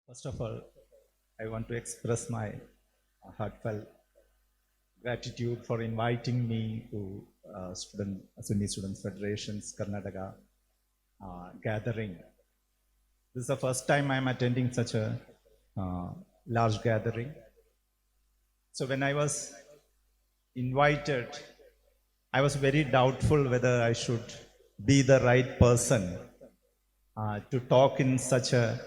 First of all, I want to express my heartfelt gratitude for inviting me to Sunni Students Federation's Karnataka gathering. This is the first time I am attending such a large gathering. So when I was invited, I was very doubtful whether I should be the right person to talk in such a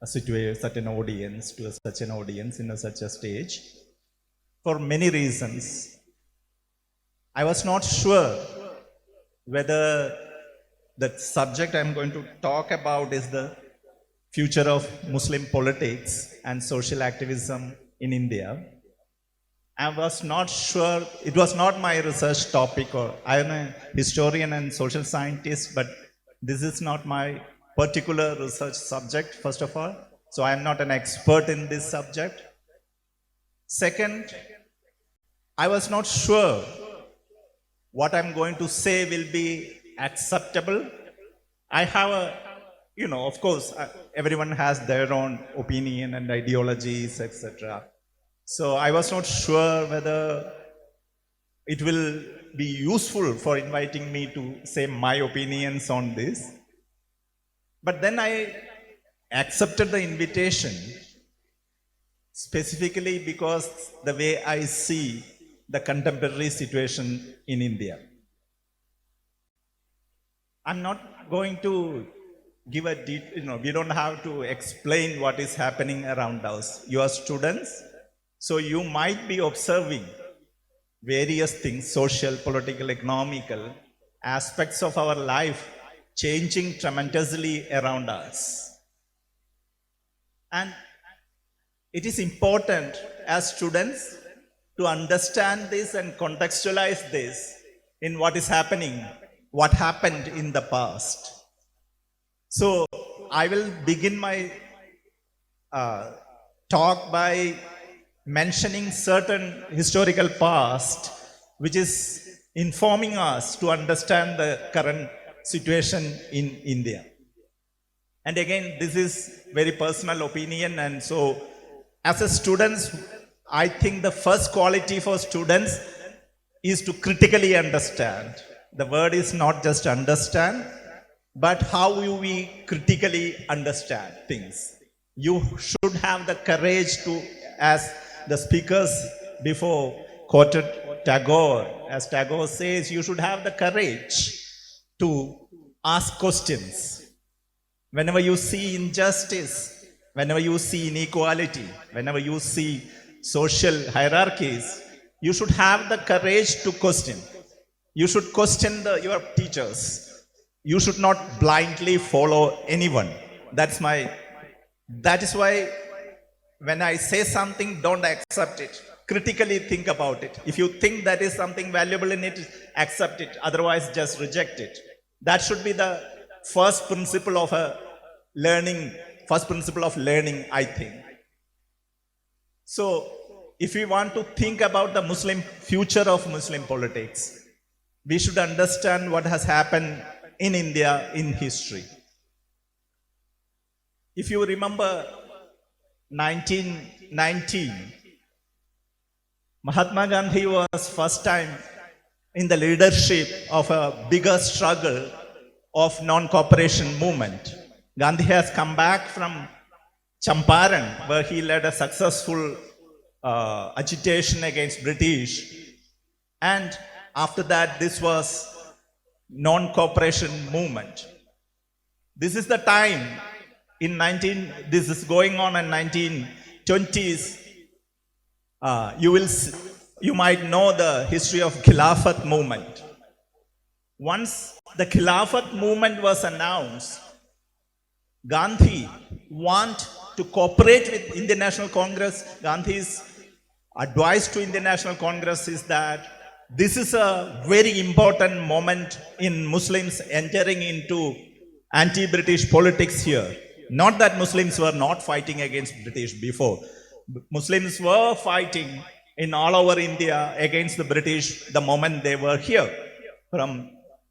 situation, such an audience, to such an audience in such a stage. For many reasons, I was not sure whether the subject I'm going to talk about is the future of Muslim politics and social activism in India. I was not sure, it was not my research topic, or I am a historian and social scientist, but this is not my particular research subject, first of all. So I am not an expert in this subject. Second, I was not sure what I'm going to say will be acceptable. I have a, of course, everyone has their own opinion and ideologies, etc. So I was not sure whether it will be useful for inviting me to say my opinions on this. But then I accepted the invitation specifically because the way I see the contemporary situation in India. I'm not going to give a we don't have to explain what is happening around us. You are students, so you might be observing various things, social, political, economical aspects of our life changing tremendously around us. And it is important as students to understand this and contextualize this in what is happening, what happened in the past. So I will begin my talk by mentioning certain historical past which is informing us to understand the current situation in India. And again, this is very personal opinion, and so as a student, I think the first quality for students is to critically understand. The word is not just understand, but how we critically understand things. You should have the courage to, as the speakers before quoted Tagore, as Tagore says, you should have the courage to ask questions. Whenever you see injustice, whenever you see inequality, whenever you see social hierarchies, you should have the courage to question. You should question your teachers. You should not blindly follow anyone. That is why when I say something, don't accept it. Critically think about it. If you think that is something valuable in it, accept it. Otherwise, just reject it. That should be the first principle of learning, I think. So, if we want to think about the future of Muslim politics, we should understand what has happened in India in history. If you remember 1919, Mahatma Gandhi was first time in the leadership of a bigger struggle of non-cooperation movement. Gandhi has come back from Champaran, where he led a successful agitation against British. And after that, this was non-cooperation movement. This is the time this is going on in 1920s. You might know the history of Khilafat movement. Once the Khilafat movement was announced, Gandhi wanted to cooperate with Indian National Congress. Gandhi's advice to Indian National Congress is that this is a very important moment in Muslims entering into anti-British politics here. Not that Muslims were not fighting against British before. Muslims were fighting in all over India against the British the moment they were here.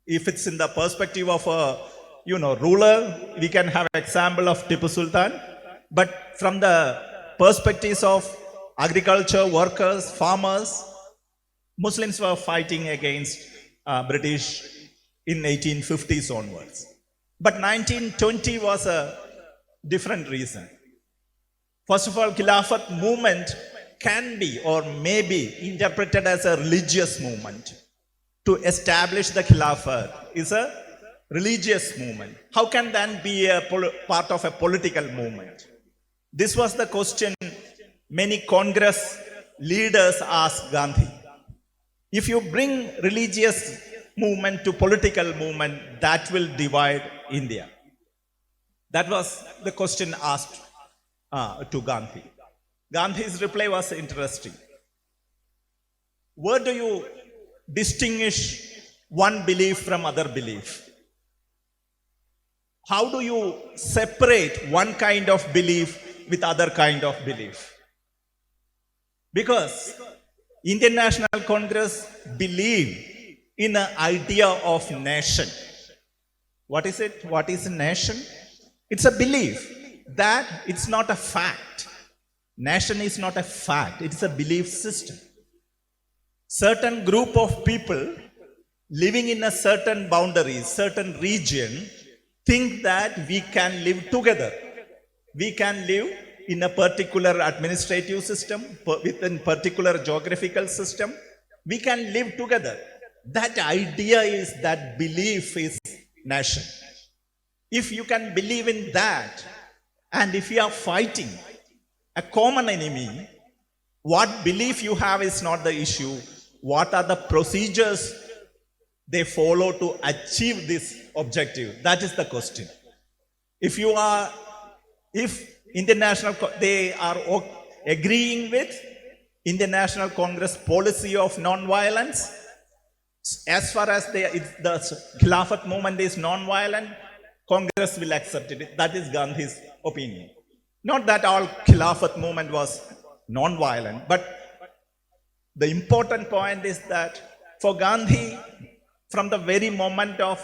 If it's in the perspective of a ruler, we can have example of Tipu Sultan. But from the perspectives of agriculture, workers, farmers, Muslims were fighting against British in 1850s onwards. But 1920 was a different reason. First of all, Khilafat movement can be or may be interpreted as a religious movement. To establish the Khilafat is a religious movement. How can that be a part of a political movement? This was the question many Congress leaders asked Gandhi. If you bring religious movement to political movement, that will divide India. That was the question asked to Gandhi. Gandhi's reply was interesting. Where do you distinguish one belief from other belief? How do you separate one kind of belief with other kind of belief? Because Indian National Congress believed in an idea of nation. What is it? What is a nation? It's a belief that it's not a fact. Nation is not a fact. It's a belief system. Certain group of people living in a certain boundary, certain region, think that we can live together. We can live in a particular administrative system, within particular geographical system. We can live together. That idea is, that belief is nation. If you can believe in that, and if you are fighting a common enemy, what belief you have is not the issue. What are the procedures they follow to achieve this objective? That is the question. If Indian National, they are agreeing with Indian National Congress policy of non-violence, as far as the Khilafat movement is non-violent, Congress will accept it. That is Gandhi's opinion. Not that all Khilafat movement was non-violent, but the important point is that for Gandhi, from the very moment of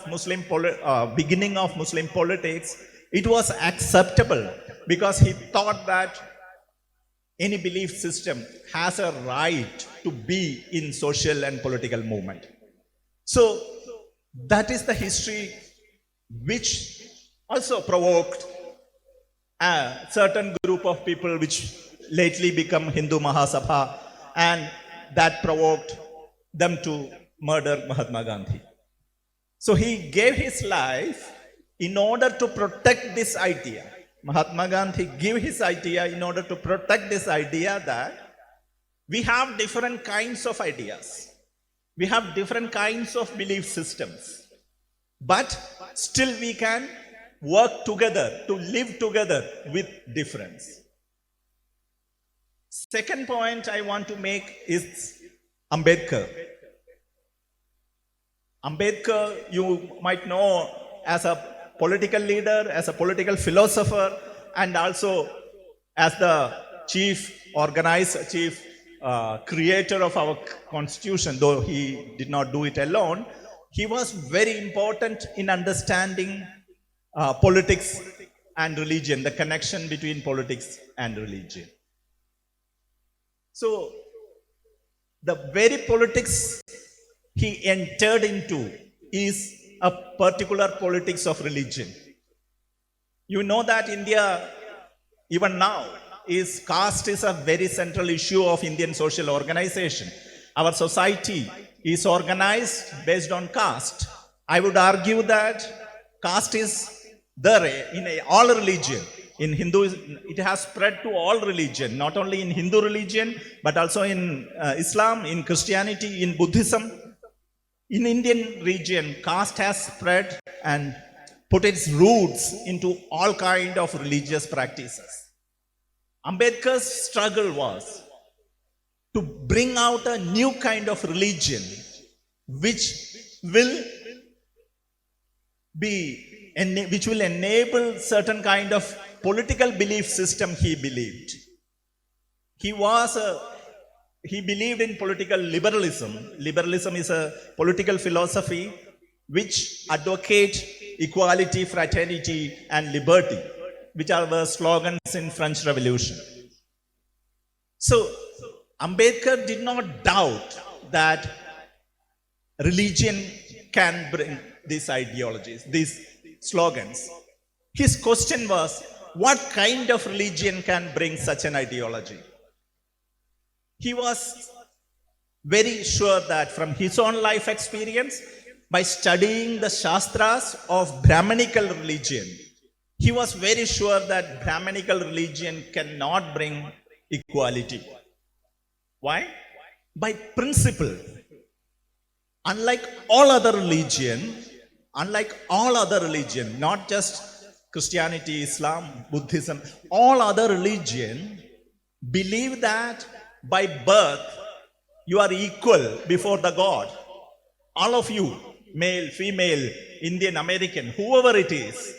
beginning of Muslim politics, it was acceptable because he thought that any belief system has a right to be in social and political movement. So that is the history which also provoked a certain group of people which lately become Hindu Mahasabha, and that provoked them to murder Mahatma Gandhi. So he gave his life in order to protect this idea. Mahatma Gandhi gave his idea in order to protect this idea that we have different kinds of ideas. We have different kinds of belief systems. But still we can work together to live together with difference. Second point I want to make is Ambedkar. Ambedkar, you might know as a political leader, as a political philosopher, and also as the chief creator of our constitution, though he did not do it alone. He was very important in understanding politics and religion, the connection between politics and religion. So, the very politics he entered into is a particular politics of religion. You know that India, even now, caste is a very central issue of Indian social organization. Our society is organized based on caste. I would argue that caste is there in all religion. In Hinduism, it has spread to all religion, not only in Hindu religion, but also in Islam, in Christianity, in Buddhism. In Indian region, caste has spread and put its roots into all kind of religious practices. Ambedkar's struggle was to bring out a new kind of religion which will enable certain kind of political belief system he believed. He believed in political liberalism. Liberalism is a political philosophy which advocates equality, fraternity, and liberty. which are the slogans in French Revolution. So Ambedkar did not doubt that religion can bring these ideologies, these slogans. His question was, what kind of religion can bring such an ideology? He was very sure that from his own life experience, by studying the Shastras of Brahmanical religion, he was very sure that Brahmanical religion cannot bring equality. Why? By principle. Unlike all other religion, not just Christianity, Islam, Buddhism, all other religion believe that by birth you are equal before the God. All of you, male, female, Indian, American, whoever it is,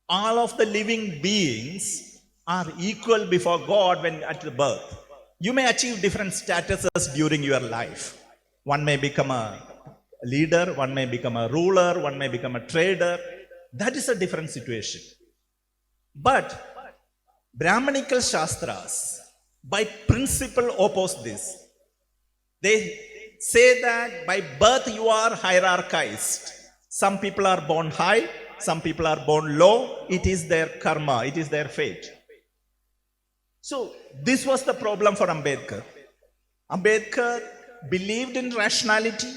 all of the living beings are equal before God when at the birth. You may achieve different statuses during your life. One may become a leader, one may become a ruler, one may become a trader. That is a different situation. But Brahmanical Shastras, by principle, oppose this. They say that by birth you are hierarchized. Some people are born high, some people are born low. It is their karma, it is their fate. So this was the problem for Ambedkar. Ambedkar believed in rationality.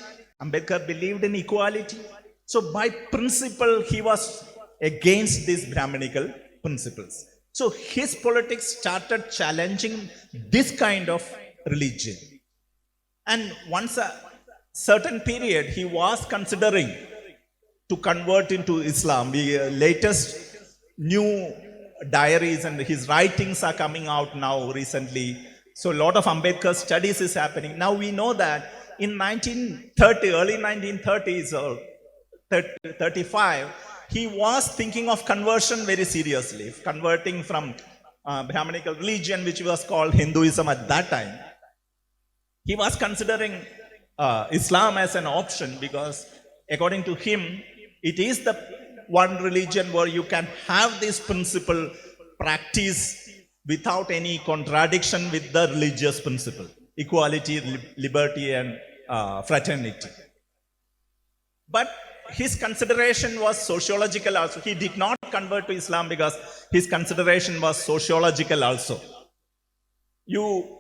Ambedkar believed in equality. So by principle, he was against these Brahmanical principles. So his politics started challenging this kind of religion. And once a certain period, he was considering to convert into Islam. The latest new diaries and his writings are coming out now recently. So a lot of Ambedkar studies is happening. Now we know that in early 1930s or 35, he was thinking of conversion very seriously, converting from Brahmanical religion, which was called Hinduism at that time. He was considering Islam as an option because according to him, it is the one religion where you can have this principle practice without any contradiction with the religious principle, equality, liberty, and fraternity. But his consideration was sociological also. He did not convert to Islam because his consideration was sociological also. You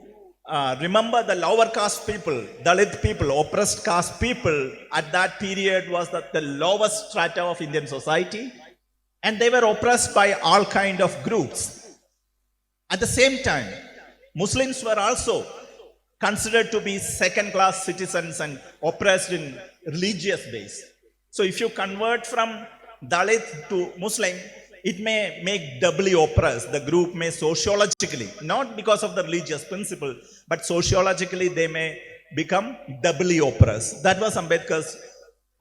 remember the lower caste people, Dalit people, oppressed caste people at that period was the lowest strata of Indian society, and they were oppressed by all kind of groups. At the same time, Muslims were also considered to be second-class citizens and oppressed in religious base. So if you convert from Dalit to Muslim, it may make doubly oppressed. The group may sociologically, not because of the religious principle, but sociologically they may become doubly oppressed. That was Ambedkar's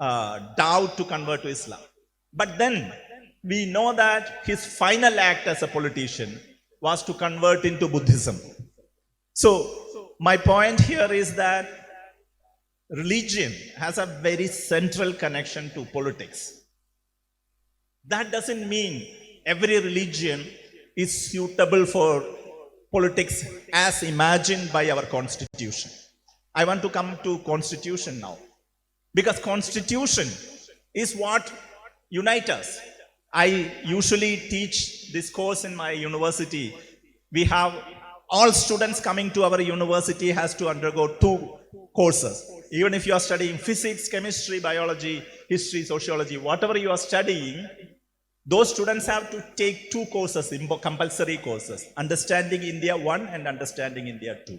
doubt to convert to Islam. But then we know that his final act as a politician was to convert into Buddhism. So my point here is that religion has a very central connection to politics. That doesn't mean every religion is suitable for politics as imagined by our constitution. I want to come to constitution now. Because constitution is what unites us. I usually teach this course in my university. We have all students coming to our university has to undergo 2 courses. Even if you are studying physics, chemistry, biology, history, sociology, whatever you are studying, those students have to take 2 courses, compulsory courses, Understanding India 1 and Understanding India 2.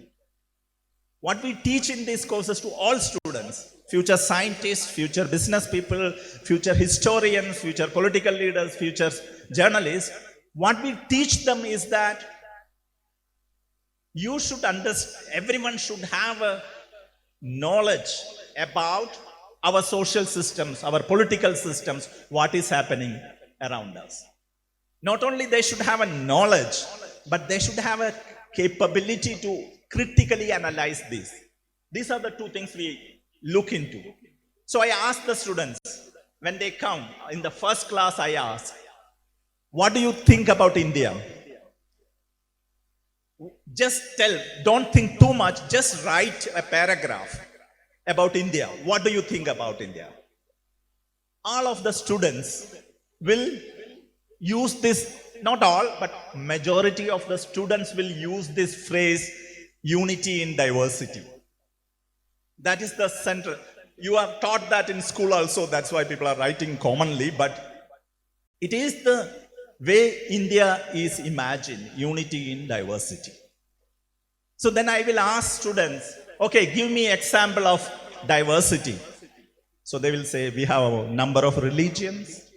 What we teach in these courses to all students, future scientists, future business people, future historians, future political leaders, future journalists, what we teach them is that you should understand, everyone should have a knowledge about our social systems, our political systems, what is happening around us. Not only they should have a knowledge, but they should have a capability to critically analyze this. These are the 2 things we look into. So I ask the students, when they come, in the first class I ask, What do you think about India? Just tell, don't think too much, just write a paragraph about India. What do you think about India? All of the students will use this, not all, but majority of the students will use this phrase, unity in diversity. That is the central. You are taught that in school also, that's why people are writing commonly, but it is the way India is imagined, unity in diversity. So then I will ask students, okay, give me example of diversity. So they will say, we have a number of religions,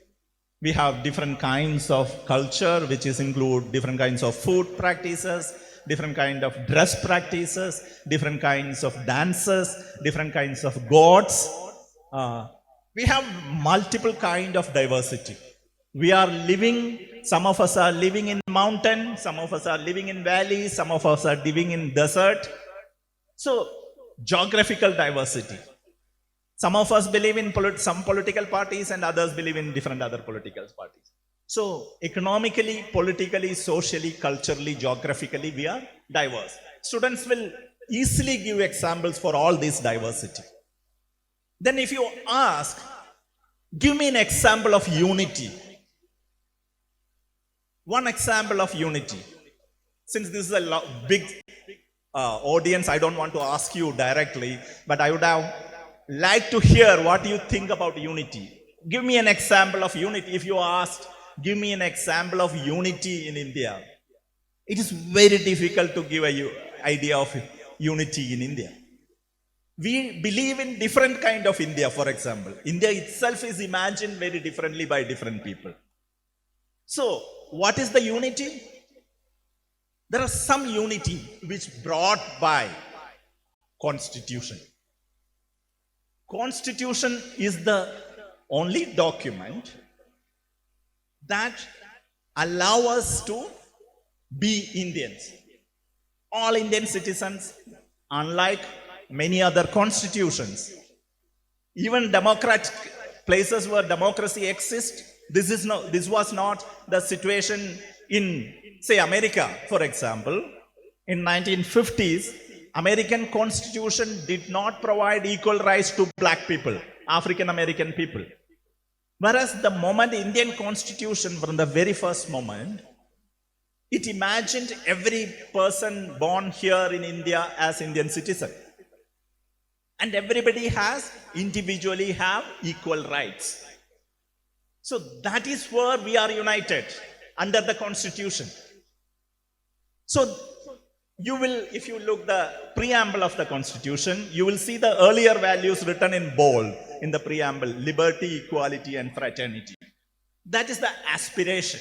we have different kinds of culture, which is include different kinds of food practices, different kind of dress practices, different kinds of dances, different kinds of gods. We have multiple kind of diversity. We are living, some of us are living in mountain, some of us are living in valleys, some of us are living in desert. So, geographical diversity. Some of us believe in some political parties and others believe in different other political parties. So, economically, politically, socially, culturally, geographically, we are diverse. Students will easily give examples for all this diversity. Then if you ask, give me an example of unity. One example of unity. Since this is a big audience, I don't want to ask you directly, but I would have liked to hear what you think about unity. Give me an example of unity. If you asked, give me an example of unity in India. It is very difficult to give an idea of unity in India. We believe in different kind of India, for example. India itself is imagined very differently by different people. So, what is the unity? There are some unity which brought by Constitution. Constitution is the only document that allow us to be Indians. All Indian citizens, unlike many other constitutions, even democratic places where democracy exists, this was not the situation in, say, America, for example. In 1950s, American Constitution did not provide equal rights to black people, African American people. Whereas the moment Indian Constitution, from the very first moment, it imagined every person born here in India as Indian citizen. And everybody has, individually have equal rights. So that is where we are united, under the Constitution. So you will, if you look the preamble of the Constitution, you will see the earlier values written in bold in the preamble: liberty, equality, and fraternity. That is the aspiration.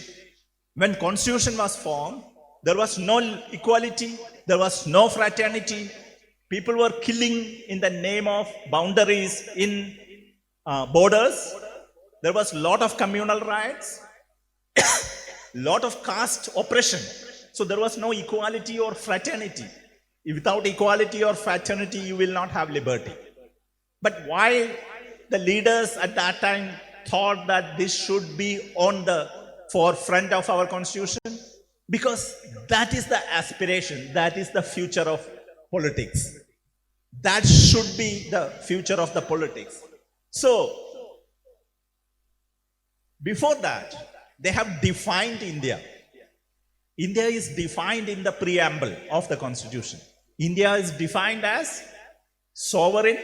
When Constitution was formed, there was no equality, there was no fraternity. People were killing in the name of boundaries in borders. There was a lot of communal rights, lot of caste oppression. So there was no equality or fraternity. Without equality or fraternity, you will not have liberty. But why the leaders at that time thought that this should be on the forefront of our Constitution? Because that is the aspiration, that is the future of politics. That should be the future of the politics. So, before that, they have defined India. India is defined in the preamble of the Constitution. India is defined as sovereign,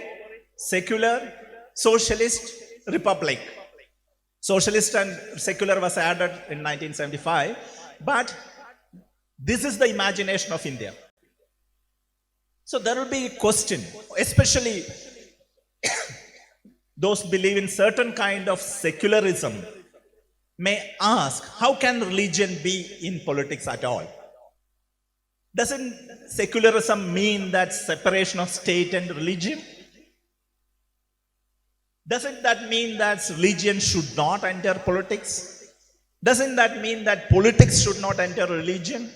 secular, socialist republic. Socialist and secular was added in 1975, but this is the imagination of India. So there will be a question, especially those believe in certain kind of secularism may ask, how can religion be in politics at all? Doesn't secularism mean that separation of state and religion? Doesn't that mean that religion should not enter politics? Doesn't that mean that politics should not enter religion?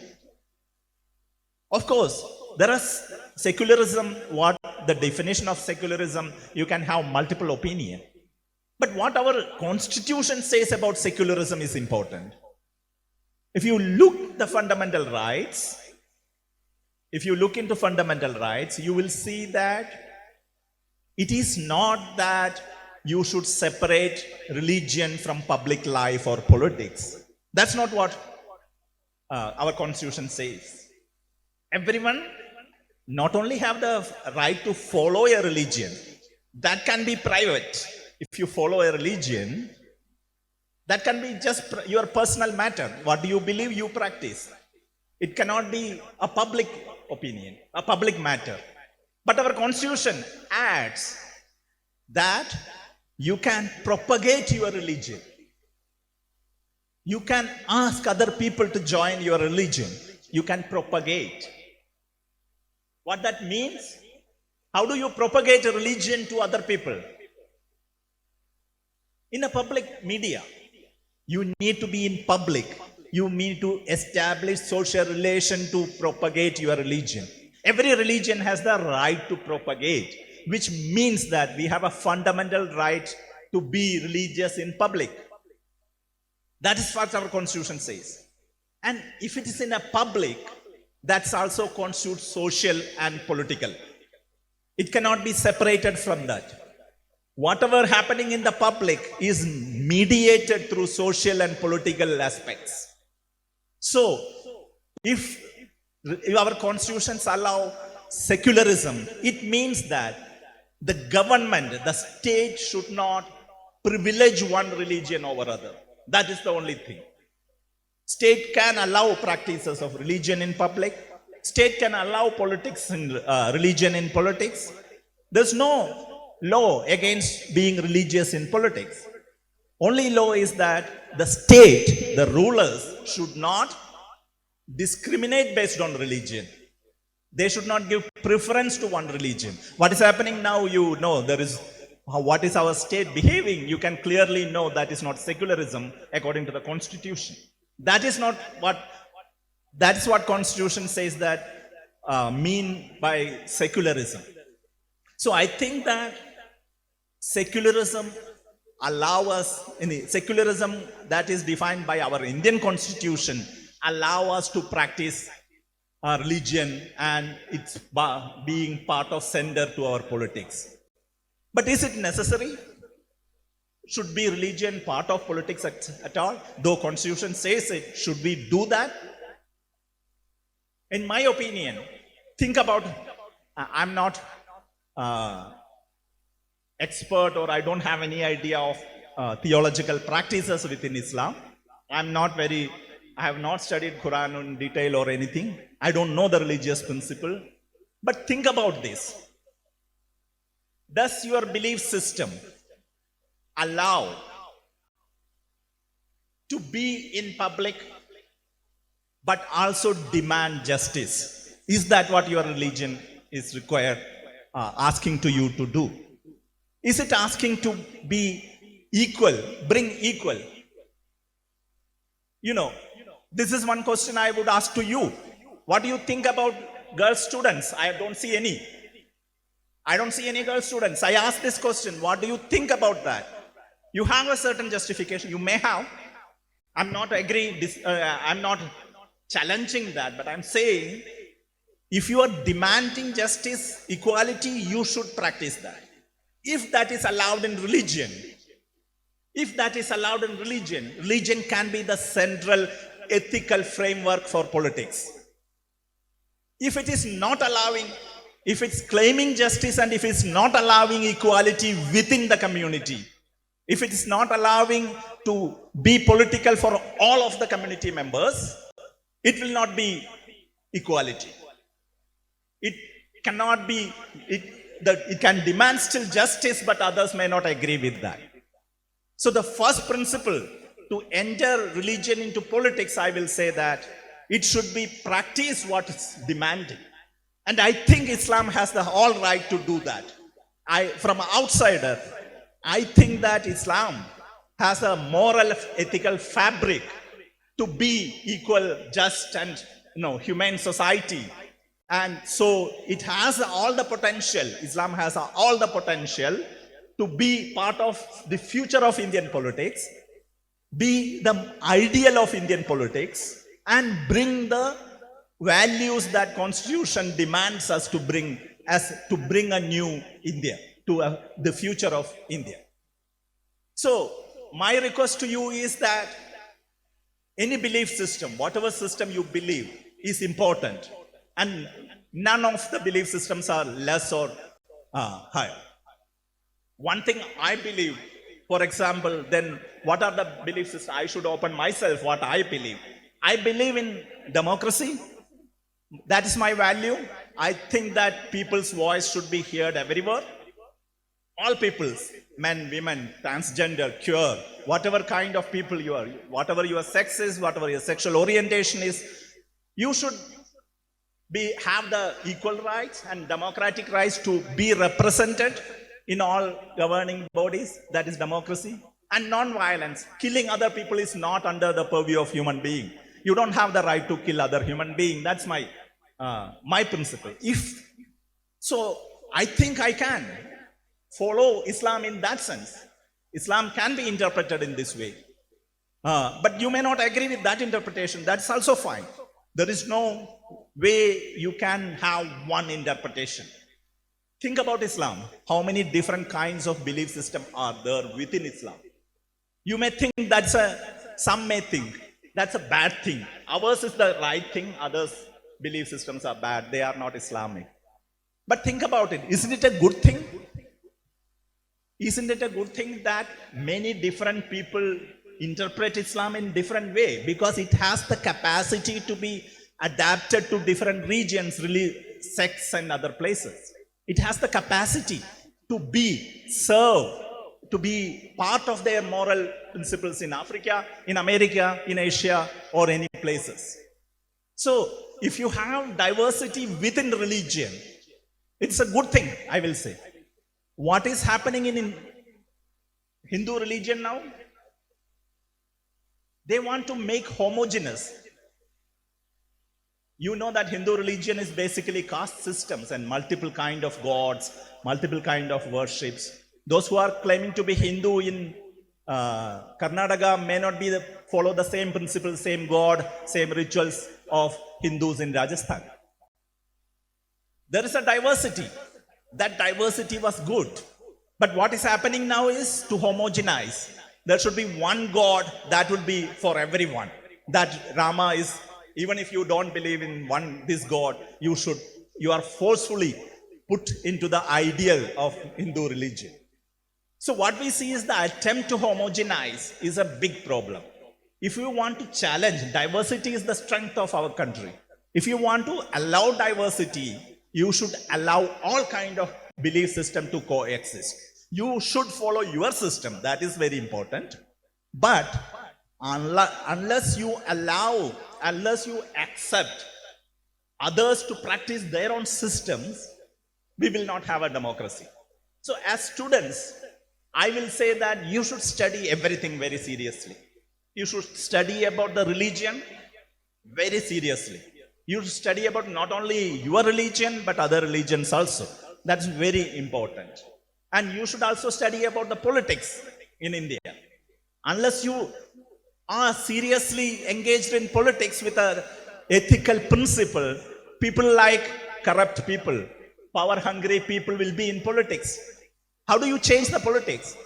Of course, there is secularism, what the definition of secularism, you can have multiple opinions. But what our Constitution says about secularism is important. If you look the fundamental rights, if you look into fundamental rights, you will see that it is not that you should separate religion from public life or politics. That's not what our constitution says. Everyone not only have the right to follow a religion, that can be private. If you follow a religion, that can be just your personal matter. What do you believe, you practice. It cannot be a public opinion, a public matter. But our constitution adds that you can propagate your religion. You can ask other people to join your religion. You can propagate. What that means? How do you propagate a religion to other people? In a public media, you need to be in public. You need to establish social relation to propagate your religion. Every religion has the right to propagate, which means that we have a fundamental right to be religious in public. That is what our constitution says. And if it is in a public, that's also constitutes social and political. It cannot be separated from that. Whatever happening in the public is mediated through social and political aspects. So, if our constitutions allow secularism, it means that the government, the state should not privilege one religion over other. That is the only thing. State can allow practices of religion in public. State can allow politics in religion in politics. There's no law against being religious in politics. Only law is that the state, the rulers, should not discriminate based on religion. They should not give preference to one religion. What is happening now, you know, there is what is our state behaving. You can clearly know that is not secularism according to the constitution. That is what constitution says that mean by secularism. So I think that secularism allow us, secularism that is defined by our Indian constitution, allow us to practice our religion and it's being part of center to our politics. But is it necessary? Should be religion part of politics at all? Though constitution says it, should we do that? In my opinion, think about, I'm not expert or I don't have any idea of theological practices within Islam. I have not studied Quran in detail or anything. I don't know the religious principle. But think about this. Does your belief system allow to be in public but also demand justice? Is that what your religion is required, asking to you to do? Is it asking to be equal, bring equal? You know, this is one question I would ask to you. What do you think about girl students? I don't see any. I don't see any girl students. I ask this question. What do you think about that? You have a certain justification. You may have. I'm not I'm not challenging that, but I'm saying if you are demanding justice, equality, you should practice that. If that is allowed in religion, religion can be the central ethical framework for politics. If it is not allowing, if it's claiming justice and if it's not allowing equality within the community, if it is not allowing to be political for all of the community members, it will not be equality. It cannot be, it can demand still justice, but others may not agree with that. So the first principle to enter religion into politics, I will say that it should be practice what is demanding. And I think Islam has the all right to do that. From an outsider, I think that Islam has a moral, ethical fabric to be equal, just and humane society. And so it has all the potential, Islam has all the potential to be part of the future of Indian politics, be the ideal of Indian politics, and bring the values that Constitution demands us to bring, as to bring a new India, to the future of India. So my request to you is that any belief system, whatever system you believe, is important, and none of the belief systems are less or higher. One thing I believe, for example, then what are the belief systems? I should open myself what I believe. I believe in democracy. That is my value. I think that people's voice should be heard everywhere. All peoples, men, women, transgender, queer, whatever kind of people you are, whatever your sex is, whatever your sexual orientation is, you should have the equal rights and democratic rights to be represented in all governing bodies. That is democracy. And non-violence. Killing other people is not under the purview of human being. You don't have the right to kill other human being. That's my principle. So I think I can follow Islam in that sense. Islam can be interpreted in this way. But you may not agree with that interpretation. That's also fine. There is no way you can have one interpretation. Think about Islam. How many different kinds of belief systems are there within Islam? You may think some may think that's a bad thing. Ours is the right thing. Others' belief systems are bad. They are not Islamic. But think about it. Isn't it a good thing? Isn't it a good thing that many different people interpret Islam in different way? Because it has the capacity to be adapted to different regions, sects and other places. It has the capacity to be served, to be part of their moral principles in Africa, in America, in Asia, or any places. So if you have diversity within religion, it's a good thing, I will say. What is happening in Hindu religion now? They want to make homogeneous. You know that Hindu religion is basically caste systems and multiple kind of gods, multiple kind of worships. Those who are claiming to be Hindu in Karnataka may not follow the same principles, same God, same rituals of Hindus in Rajasthan. There is a diversity. That diversity was good. But what is happening now is to homogenize. There should be one God that will be for everyone. That Rama is, even if you don't believe in this God, you are forcefully put into the ideal of Hindu religion. So what we see is the attempt to homogenize is a big problem. If you want to challenge, diversity is the strength of our country. If you want to allow diversity, you should allow all kind of belief system to coexist. You should follow your system. That is very important. But unless you accept others to practice their own systems, we will not have a democracy. So as students, I will say that you should study everything very seriously. You should study about the religion very seriously. You should study about not only your religion, but other religions also. That's very important. And you should also study about the politics in India. Unless you are seriously engaged in politics with an ethical principle, people like corrupt people, power-hungry people will be in politics. How do you change the politics?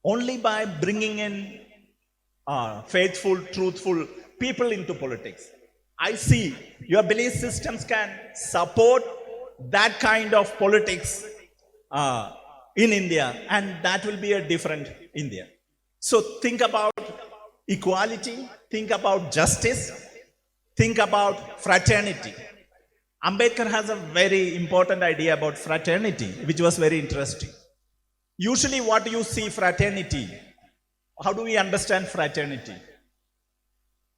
Only by bringing in faithful, truthful people into politics. I see your belief systems can support that kind of politics in India, and that will be a different India. So think about equality, think about justice, think about fraternity. Ambedkar has a very important idea about fraternity, which was very interesting. Usually what do you see fraternity? How do we understand fraternity?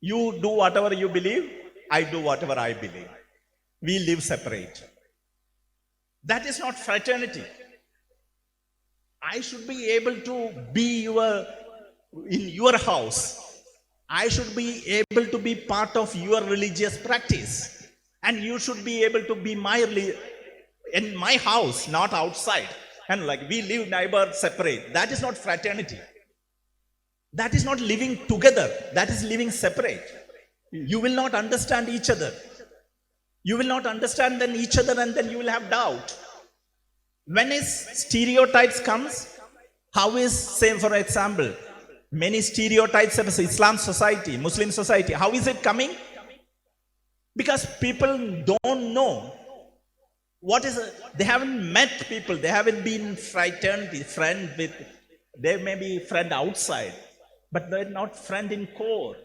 You do whatever you believe, I do whatever I believe. We live separate. That is not fraternity. I should be able to be in your house. I should be able to be part of your religious practice. And you should be able to be in my house, not outside. And like we live neighbor separate. That is not fraternity. That is not living together. That is living separate. You will not understand each other. You will not understand then each other, and then you will have doubt. When is stereotypes comes, how is, say for example, many stereotypes of Islam society, Muslim society, how is it coming? Because people don't know what is they haven't met people, they haven't been friend with, they may be friend outside, but they're not friend in core.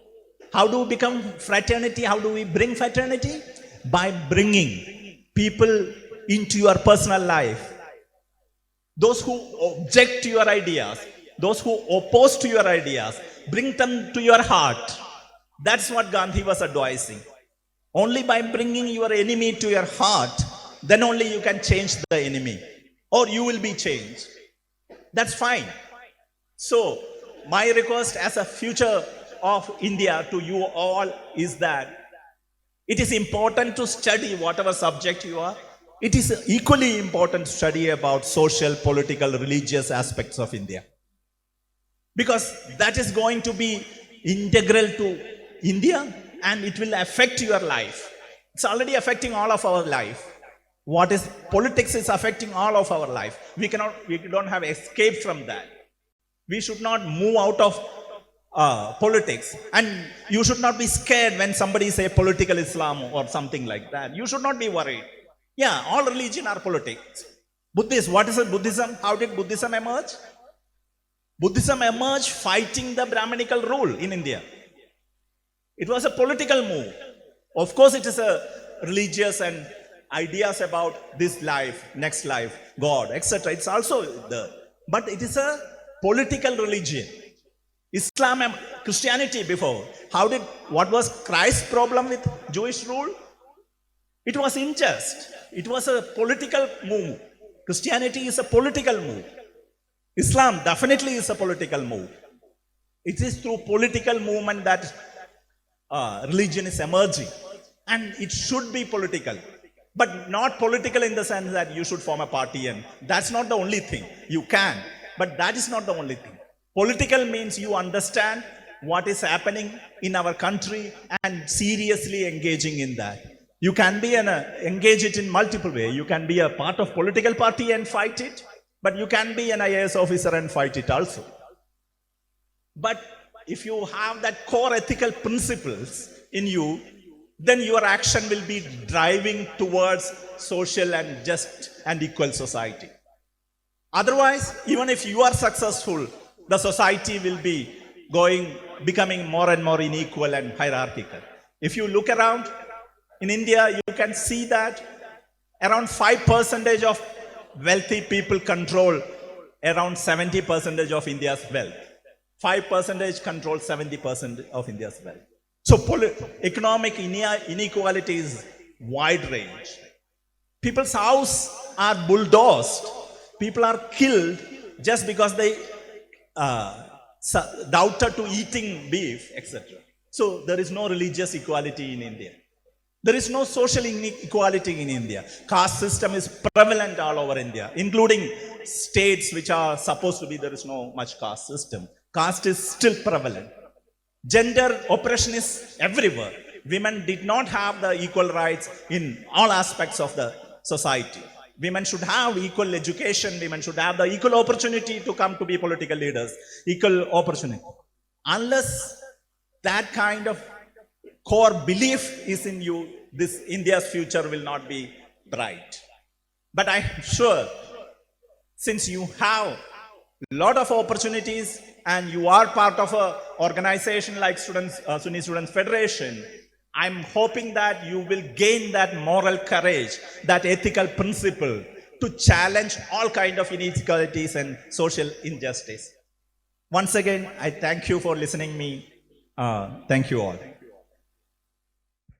How do we become fraternity? How do we bring fraternity? By bringing people into your personal life. Those who object to your ideas, those who oppose to your ideas, bring them to your heart. That's what Gandhi was advising. Only by bringing your enemy to your heart, then only you can change the enemy, or you will be changed. That's fine. So, my request as a future of India to you all is that it is important to study whatever subject you are. It is equally important to study about social, political, religious aspects of India. Because that is going to be integral to India, and it will affect your life. It's already affecting all of our life. What is politics is affecting all of our life. We don't have escape from that. We should not move out of politics, and you should not be scared when somebody say political Islam or something like that. You should not be worried. Yeah, all religion are politics. Buddhist, what is Buddhism? How did Buddhism emerge? Buddhism emerged fighting the Brahminical rule in India. It was a political move. Of course, it is a religious and ideas about this life, next life, God, etc. It's also there. But it is a political religion. Islam and Christianity before. What was Christ's problem with Jewish rule? It was unjust. It was a political move. Christianity is a political move. Islam definitely is a political move. It is through political movement that religion is emerging. And it should be political. But not political in the sense that you should form a party, and that's not the only thing. You can, but that is not the only thing. Political means you understand what is happening in our country and seriously engaging in that. You can be engage it in multiple ways. You can be a part of political party and fight it, but you can be an IAS officer and fight it also. But if you have that core ethical principles in you, then your action will be driving towards social and just and equal society. Otherwise, even if you are successful, the society will be becoming more and more unequal and hierarchical. If you look around in India, you can see that around 5% of wealthy people control around 70% of India's wealth. 5% control 70% of India's wealth. So economic inequality is wide range. People's houses are bulldozed. People are killed just because they doubted to eating beef, etc. So there is no religious equality in India. There is no social inequality in India. Caste system is prevalent all over India, including states which are supposed to be there is no much caste system. Caste is still prevalent. Gender oppression is everywhere. Women did not have the equal rights in all aspects of the society. Women should have equal education. Women should have the equal opportunity to come to be political leaders. Equal opportunity. Unless that kind of core belief is in you, this India's future will not be bright. But I'm sure, since you have a lot of opportunities and you are part of an organization like Sunni Students Federation, I'm hoping that you will gain that moral courage, that ethical principle to challenge all kinds of inequalities and social injustice. Once again, I thank you for listening to me. Thank you all.